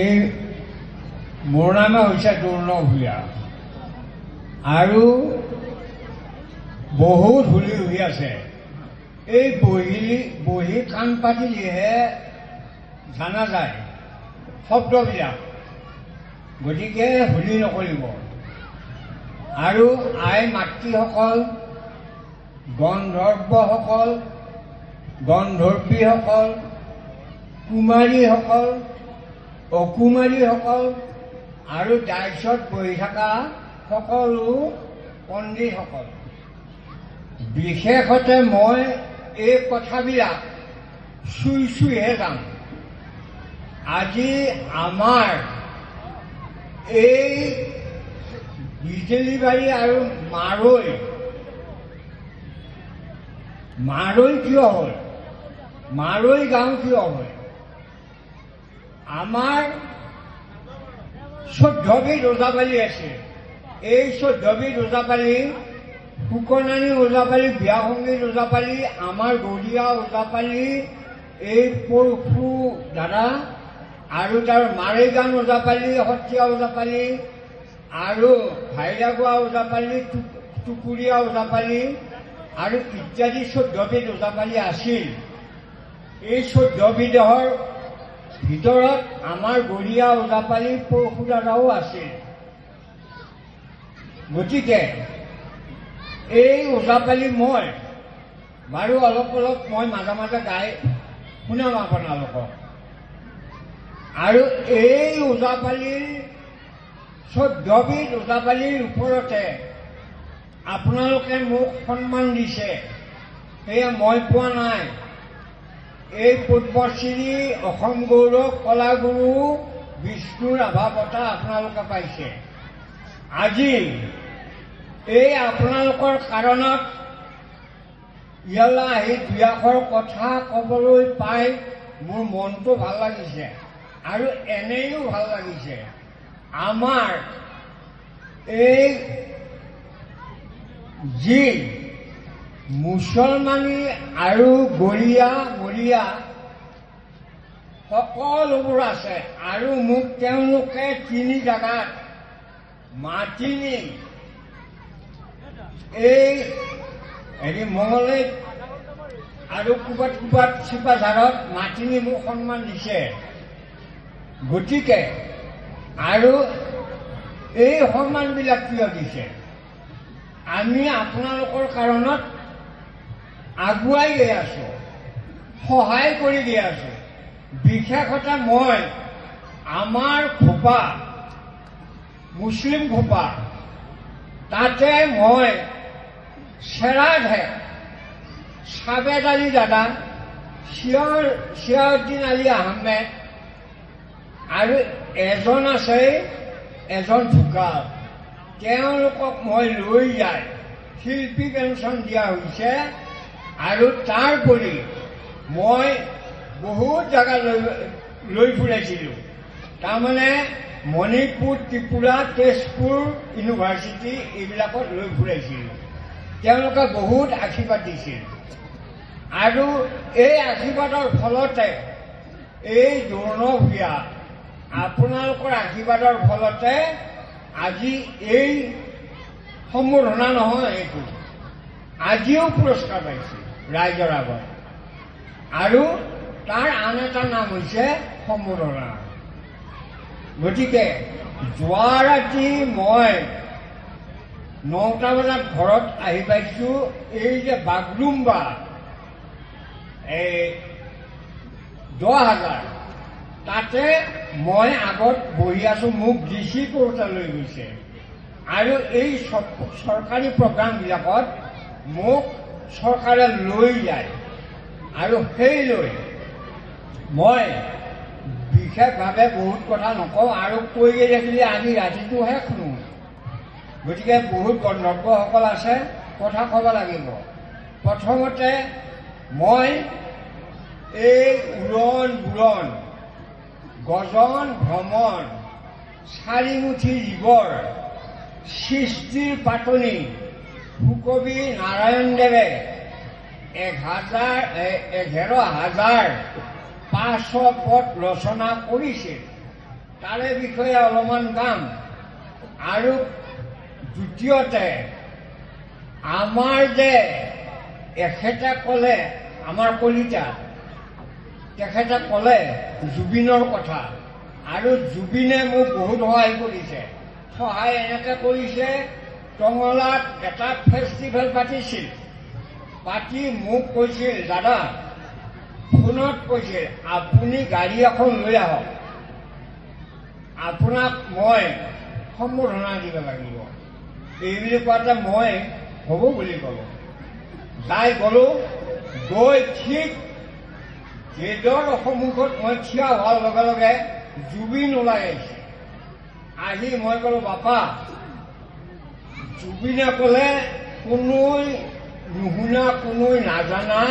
এই মোৰ নামে হৈছে দুৰ্ণৱ ভূঞা আৰু বহুত হুলি হৈ আছে। এই বহি কাণ পাতিলেহে জানা যায় শব্দবিলাক, গতিকে হুলি নকৰিব। আৰু আই মাতৃসকল, গন্ধৰ্বসকল, গন্ধৰ্বীসকল, কুমাৰীসকল, অকুমাৰীসকল আৰু ডাইচত বহি থকা সকলো পণ্ডিতসকল, বিশেষতে মই এই কথাবিলাক চুইহে যাম। আজি আমাৰ এই বিজেলিবাৰী আৰু মাৰৈ কিয় হ'ল, মাৰৈ গাঁও কিয় হ'ল? আমাৰ 14বিধ ওজাপালি আছে। এই 14বিধ ওজাপালি, সুকনানী ওজাপালি, বিয়া সংগীত ওজাপালি, আমাৰ গৰীয়া ওজাপালি, এই পৰশু দাদা আৰু তাৰ মাৰেগান ওজাপালি, সত্ৰীয়া ওজাপালি আৰু ভাইৰাগোৱা ওজাপালি, টুকুৰীয়া ওজাপালি আৰু ইত্যাদি 14বিধ ওজাপালি আছিল। এই 14বিধৰ ভিতৰত আমাৰ গৰীয়া ওজাপালি পৰশু দাদাও আছিল। গতিকে এই ওজাপালি মই বাৰু অলপ মই মাজে মাজে গাই শুনাম আপোনালোকক। আৰু এই ওজাপালিৰ 14বিধ ওজাপালিৰ ওপৰতে আপোনালোকে মোক সন্মান দিছে, সেয়া মই পোৱা নাই। এই পদ্মশ্ৰী, অসম গৌৰৱ, কলাগুৰু, বিষ্ণুৰ ৰাভা বঁটা আপোনালোকে পাইছে। আজি এই আপোনালোকৰ কাৰণত ইয়ালৈ আহি দুই আখৰ কথা ক'বলৈ পাই মোৰ মনটো ভাল লাগিছে আৰু এনেও ভাল লাগিছে। আমাৰ এই যি মুছলমানী আৰু গৰীয়া সকলোবোৰ আছে আৰু মোক তেওঁলোকে 3 জাগাত মাতি নি এই মঙলৈত আৰু ক'ৰবাত চিপাঝাৰত মাতি নি মোক সন্মান দিছে। গতিকে আৰু এই সন্মানবিলাক কিয় দিছে? আমি আপোনালোকৰ কাৰণত আগুৱাই গৈ আছো, সহায় কৰি গৈ আছো। বিশেষতে মই আমাৰ খোপা, মুছলিম খোপা, তাতে মই চেৰাধে ছাবেদ আলী দাদা, চিয়াউদ্দিন আলী আহমেদ আৰু এজন আছে, এজন ঢুকাল, তেওঁলোকক মই লৈ যায় শিল্পী পেঞ্চন দিয়া হৈছে। আৰু তাৰোপৰি মই বহুত জেগা লৈ ফুৰাইছিলোঁ। তাৰমানে মণিপুৰ, ত্ৰিপুৰা, তেজপুৰ ইউনিভাৰ্চিটি এইবিলাকত লৈ ফুৰাইছিলোঁ। তেওঁলোকে বহুত আশীৰ্বাদ দিছিল আৰু এই আশীৰ্বাদৰ ফলতে এই দুৰ্ণৱ ভূঞা, আপোনালোকৰ আশীৰ্বাদৰ ফলতে আজি এই সম্বৰ্ধনা নহয়, এইটো আজিও পুৰস্কাৰ পাইছে ৰাইজৰ আগত। আৰু তাৰ আন এটা নাম হৈছে সম্বৰ্ধনা। গতিকে যোৱা ৰাতি মই 9টা বজাত ঘৰত আহি পাইছোঁ। এই যে বাগৰুম্বা, এই 10,000, তাতে মই আগত বহি আছো, মোক DC কৰোঁতে লৈ গৈছে। আৰু এই চৰকাৰী প্ৰগ্ৰামবিলাকত মোক চৰকাৰে লৈ যায় আৰু সেই লৈ মই বিশেষভাৱে বহুত কথা নকওঁ আৰু কৈ থাকিলে আজি ৰাতিটো শেষ নহয়। গতিকে বহুত গন্ধৰ্বসকল আছে, কথা ক'ব লাগিব। প্ৰথমতে মই এই উৰণ বুৰণ, গজন ভ্ৰমণ, চাৰিমুঠি জীৱৰ, সৃষ্টিৰ পাতনি, সুকবি নাৰায়ণদেৱে 11,500 পদ ৰচনা কৰিছিল। তাৰে বিষয়ে অলপমান গাম। আৰু দ্বিতীয়তে আমাৰ যে এখেতে ক'লে, আমাৰ কলিতা তেখেতে ক'লে জুবিনৰ কথা, আৰু জুবিনে মোক বহুত সহায় কৰিছে। সহায় এনেকৈ কৰিছে, টঙলাত এটা ফেষ্টিভেল পাতিছিল, পাতি মোক কৈছিল, দাদা ফোনত কৈছিল আপুনি গাড়ী এখন লৈ আহক, আপোনাক মই সম্বৰ্ধনা দিব লাগিব। এইবুলি কোৱাতে মই হ'ব বুলি ক'লোঁ। যাই গ'লোঁ, গৈ ঠিক গেটৰ সন্মুখত মই থিয় হোৱাৰ লগে লগে জুবিন ওলাই আহিছে। আহি মই ক'লোঁ, বাপা, জুবিনে ক'লে কোনোই নুশুনা কোনোই নাজানা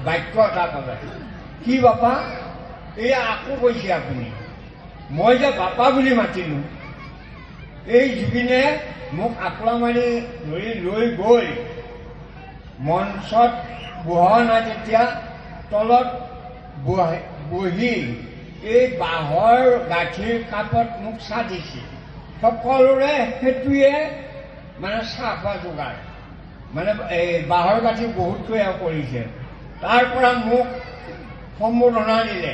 বাক্য এটা ক'লে। কি বাপা? এই আকৌ কৈছে আপুনি। মই যে বাপা বুলি মাতিলোঁ, এই জুবিনে মোক আকলা মাৰি ধৰি লৈ গৈ মঞ্চত বহা নাই তেতিয়া তলত বহি এই বাঁহৰ গাঁঠিৰ কাপত মোক চাহ দিছিল। সকলোৰে সেইটোৱে মানে চাহ খোৱা যোগাৰ, মানে এই বাঁহৰ গাঁঠি বহুত তৈয়াৰ কৰিছে। তাৰ পৰা মোক সম্বৰ্ধনা দিলে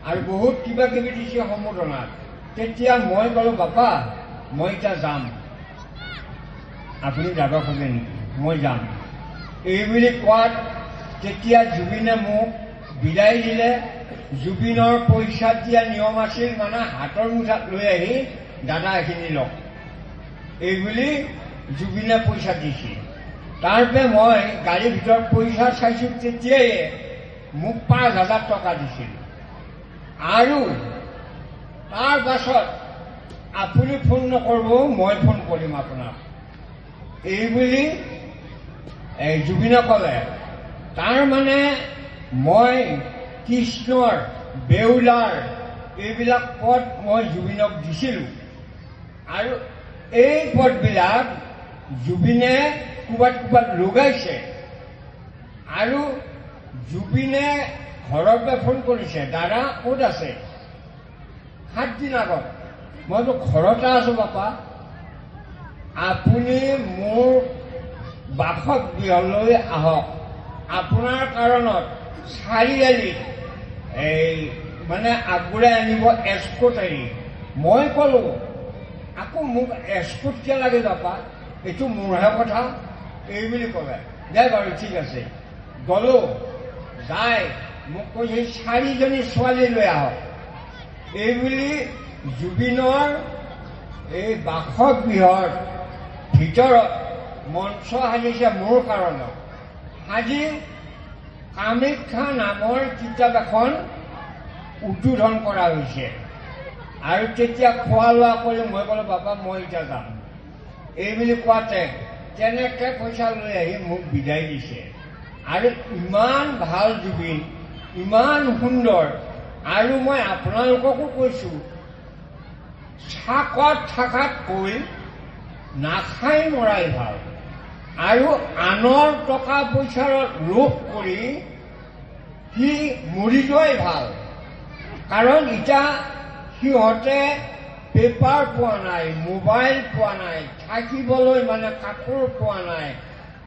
আৰু বহুত কিবা কিবি দিছে সম্বৰ্ধনাত। তেতিয়া মই ক'লোঁ, বাপা মই এতিয়া যাম, আপুনি যাব খোজে নেকি? মই যাম। এইবুলি কোৱাত তেতিয়া জুবিনে মোক বিদায় দিলে। জুবিনৰ পইচা দিয়া নিয়ম আছিল, মানে হাতৰ মুঠাত লৈ আহি দাদা এইখিনি লওক, এইবুলি জুবিনে পইচা দিছিল। তাৰপৰা মই গাড়ীৰ ভিতৰত পইচা চাইছোঁ, তেতিয়াই মোক 5,000 টকা দিছিল। আৰু তাৰ পাছত আপুনি ফোন নকৰিব, মই ফোন কৰিম আপোনাক, এইবুলি জুবিনে ক'লে। তাৰমানে মই কৃষ্ণৰ, বেউলাৰ এইবিলাক পদ মই জুবিনক দিছিলোঁ, আৰু এই পদবিলাক জুবিনে ক'ৰবাত ক'ৰবাত লগাইছে। আৰু জুবিনে ঘৰৰ পৰা ফোন কৰিছে, দাদা ক'ত আছে? 7 দিন আগত। মইতো ঘৰতে আছোঁ বাপা, আপুনি মোৰ বাসগৃহলৈ আহক, আপোনাৰ কাৰণত চাৰিআলিত এই মানে আগবঢ়াই আনিব এস্কৰ্ট আহি। মই ক'লোঁ, আকৌ মোক এস্কৰ্ট কিয় লাগে বাপা, এইটো মোৰহে কথা, এইবুলি ক'লে। দে বাৰু ঠিক আছে। গ'লোঁ, যাই মোক কৈছে 4জনী ছোৱালী লৈ আহক, এইবুলি জুবিনৰ এই বাসগৃহৰ ভিতৰত মঞ্চ সাজিছে মোৰ কাৰণত। সাজি কামাখ্যা নামৰ কিতাপ এখন উদ্বোধন কৰা হৈছে। আৰু তেতিয়া খোৱা লোৱা কৰি মই ক'লোঁ, বাবা মই এতিয়া যাম, এইবুলি কোৱাতে তেনেকৈ পইচা লৈ আহি মোক বিদায় দিছে। আৰু ইমান ভাল জুবিন, ইমান সুন্দৰ। আৰু মই আপোনালোককো কৈছোঁ, চাকত থকাতকৈ নাখাই মৰাই ভাল। আৰু আনৰ টকা পইচাৰ লোভ কৰি সি মৰি যোৱাই ভাল। কাৰণ এতিয়া সিহঁতে পেপাৰ পোৱা নাই, মোবাইল পোৱা নাই, থাকিবলৈ মানে কাপোৰ পোৱা নাই,